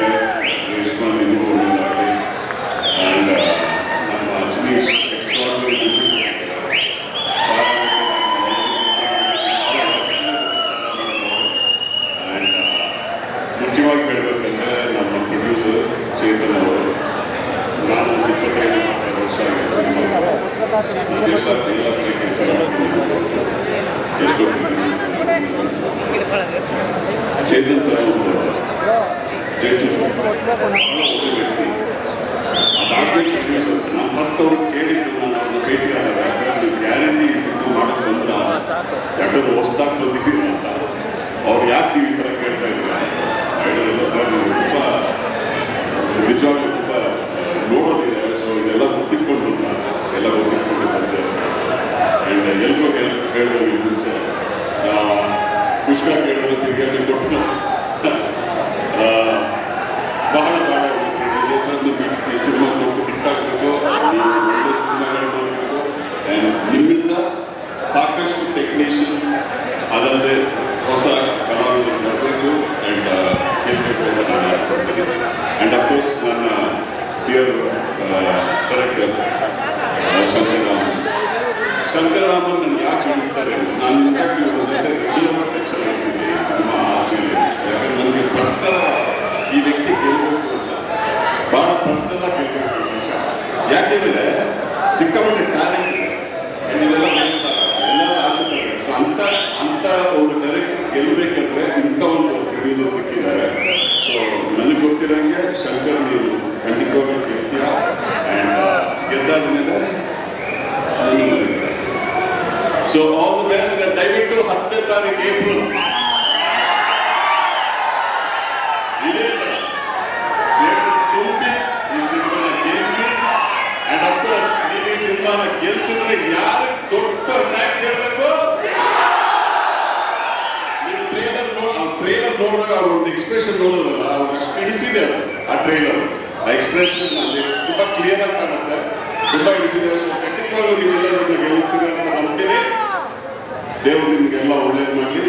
Guys, Reshma ನಿಮಗೂ ಒಳ್ಳೆಯದಾಗಲಿ. And ನಮ್ಮ ಅಜ್ನೀಶ್ ಎಕ್ಸ್ಟ್ರಾರ್ಡಿನರಿ ಮ್ಯೂಸಿಕ್ ಆ್ಯಂಡ್ ಮುಖ್ಯವಾಗಿ ಹೇಳಬೇಕಂದ್ರೆ ನಮ್ಮ ಪ್ರೊಡ್ಯೂಸರ್ ಚೇತನ್ ಅವರು. ನಾನು 25 ವರ್ಷ ಆಗಿದೆ ಸಿನಿಮಾ ಎಲ್ಲ ಕಡೆ ಕೆಲಸ ಮಾಡ್ತೀನಿ. ಎಷ್ಟೋ ಚೇತನ್ ತರ ಒಂದು ಅದಾದ್ಮೇಲೆ ಪ್ರೊಡ್ಯೂಸರ್ ನಾನು ಫಸ್ಟ್ ಅವ್ರು ಕೇಳಿದ್ದು, ನಾನು ಅವ್ರನ್ನ ಭೇಟಿ ಆದಾಗ, ಸರ್ ನೀವು ಗ್ಯಾರಂಟಿ ಈ ಸಿನಿಮಾ ಮಾಡೋಕ್ಕೆ ಬಂದ್ರ, ಯಾಕಂದ್ರೆ ಹೊಸದಾಗಿ ಬಂದಿದ್ದೀರ ಅಂತ. ಅವ್ರು ಯಾಕೆ ನೀವು ಈ ಥರ ಕೇಳ್ತಾ ಇದ್ದೀರಾ ಹೇಳಿದ್ರಲ್ಲ, ಸರ್ ನೀವು ತುಂಬ ನಿಜವಾಗ್ಲೂ ತುಂಬ ನೋಡೋದಿದೆ, ಸೊ ಇದೆಲ್ಲ ಗೊತ್ತಿಟ್ಕೊಂಡು ಎಲ್ಲ ಗೊತ್ತಿಟ್ಕೊಂಡು ಬಂದೆ. ಆ್ಯಂಡ್ ಎಲ್ರಿಗೂ ಹೇಳಿದ್ರು ಈ ಮುಂಚೆ ಪುಷ್ಕ ಕೇಳಿದ್ರು ಬಿರಿಯಾನಿ ಕೊಟ್ಟು ಬಹಳ ಬಹಳ ಪ್ರೊಡ್ಯೂಸರ್ಸನ್ನು ಈ ಸಿನಿಮಾ ಕೊಟ್ಟು ಹಿಟ್ಟಾಗಬೇಕು, ಸಿನಿಮಾಗಳು ಮಾಡಬೇಕು. ಆ್ಯಂಡ್ ನಿಮ್ಮಿಂದ ಸಾಕಷ್ಟು ಟೆಕ್ನಿಷಿಯನ್ಸ್ ಅದಲ್ಲದೆ ಹೊಸ ಕಲಾವಿದರು ಬರಬೇಕು ಆ್ಯಂಡ್ ಗೆಲ್ಲಬೇಕು ಅಂತ ನಾನು ಆಸೆಪಡ್ತೀನಿ. ಆ್ಯಂಡ್ ಅಫ್ಕೋರ್ಸ್ ನನ್ನ ಡಿಯರ್ ಡೈರೆಕ್ಟರ್ ಶಂಕರರಾಮನ್ ನನಗೆ ಯಾಕೆ ತಿಳಿಸ್ತಾರೆ, ನಾನು ಇನ್ಫ್ಯಾಕ್ಟ್ ಇವ್ರ ಜೊತೆ ರೆಗ್ಯುಲರ್ ಟೆನ್ಷನ್ ಆಗ್ತಿದ್ದೆ ಈ ಸಿನಿಮಾ ಆದಮೇಲೆ. ಯಾಕಂದ್ರೆ ನನಗೆ ಪರ್ಸ್ನಲ್ ಈ ವ್ಯಕ್ತಿ ಗೆಲ್ಲಬೇಕು ಅಂತ ಭಾಳ ಪರ್ಸ್ನಲ್ ಆಗಿ ಗೆಲ್ಲಬೇಕು ಈ ವಿಷಯ. ಯಾಕೆಂದರೆ ಸಿಕ್ಕಾಪಟ್ಟೆ ಟ್ಯಾಲೆಂಟ್ ಇದೆ, ಇದೆಲ್ಲ ಬೆಳೆಸ್ತಾರೆ, ಎಲ್ಲ ಆಚೆ ತರಬೇಕು. ಅಂತ ಒಂದು ಡೈರೆಕ್ಟರ್ ಗೆಲ್ಲಬೇಕಂದ್ರೆ ಇಂಥ ಒಂದು ಪ್ರೊಡ್ಯೂಸರ್ ಸಿಕ್ಕಿದ್ದಾರೆ. ಸೊ ನನಗೆ ಗೊತ್ತಿರೋಂಗೆ ಶಂಕರ್ ನೀನು ಖಂಡಿತವಾಗ್ಲೂ ಗೆಲ್ತೀಯ. ಆ್ಯಂಡ್ ಗೆದ್ದಾದ ಮೇಲೆ ಸೊ ಆಲ್ ದಿ ಬೆಸ್ಟ್. ದಯವಿಟ್ಟು 10ನೇ ತಾರೀಕು ಏಪ್ರಿಲ್ ಇದೇ ಥರ ತುಂಬಿ ಈ ಸಿನಿಮಾನ ಗೆಲ್ಲಿಸಿ. ಆ್ಯಂಡ್ ಅಫ್ಕೋರ್ಸ್ ನೀವು ಈ ಸಿನಿಮಾನ ಗೆಲ್ಲಿಸಿದ್ರೆ ಯಾರು ದೊಡ್ಡ ಟ್ಯಾಕ್ಸ್ ಹೇಳಬೇಕು, ನೀವು ಟ್ರೇಲರ್ ನೋಡಿದಾಗ ಅವ್ರ ಒಂದು ಎಕ್ಸ್ಪ್ರೆಷನ್ ನೋಡಿದ್ರಲ್ಲ, ಅವ್ರಿಗೆ ಅಷ್ಟು ಹಿಡಿಸಿದೆ ಅದು. ಆ ಟ್ರೇಲರ್ ಆ ಎಕ್ಸ್ಪ್ರೆಷನ್ ಅಲ್ಲಿ ತುಂಬ ಕ್ಲಿಯರ್ ಆಗಿ ಕಾಣುತ್ತೆ, ತುಂಬ ಹಿಡಿಸಿದೆ. ಸೊ ಖಂಡಿತವಾಗ್ಲೂ ನೀವೆಲ್ಲರೂ ಗೆಲ್ಲಿಸ್ತೀರಿ ಅಂತ ನಂಬ್ತೀನಿ. ದೇವ್ರು ನಿಮಗೆಲ್ಲ ಒಳ್ಳೇದು ಮಾಡಲಿ.